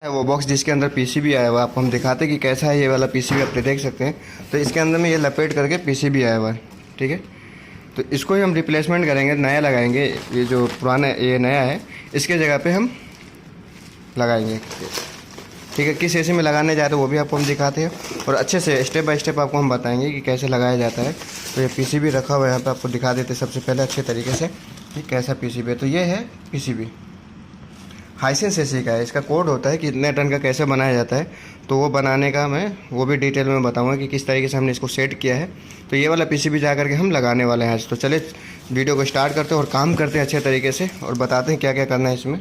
है वो बॉक्स जिसके अंदर पीसीबी आया हुआ है। आपको हम दिखाते हैं कि कैसा है ये वाला पीसीबी, आप देख सकते हैं। तो इसके अंदर में ये लपेट करके पीसीबी आया हुआ है, ठीक है। तो इसको ही हम रिप्लेसमेंट करेंगे, नया लगाएंगे। ये जो पुराना ये नया है, इसके जगह पे हम लगाएंगे, ठीक है। किस एसी में लगाने जा रहे हैं वो भी आपको हम दिखाते हैं, और अच्छे से स्टेप बाय स्टेप आपको हम बताएंगे कि कैसे लगाया जाता है। तो ये पीसीबी रखा हुआ है यहाँ पे, आपको दिखा देते हैं सबसे पहले अच्छे तरीके से कि कैसा पीसीबी है। तो ये है पीसीबी, हाइसेंस एसी का है। इसका कोड होता है कि इतने टन का कैसे बनाया जाता है। तो वो बनाने का मैं वो भी डिटेल में बताऊंगा कि किस तरीके से हमने इसको सेट किया है। तो ये वाला पीसीबी जा करके हम लगाने वाले हैं आज। तो चले वीडियो को स्टार्ट करते हैं और काम करते हैं अच्छे तरीके से, और बताते हैं क्या क्या करना है इसमें।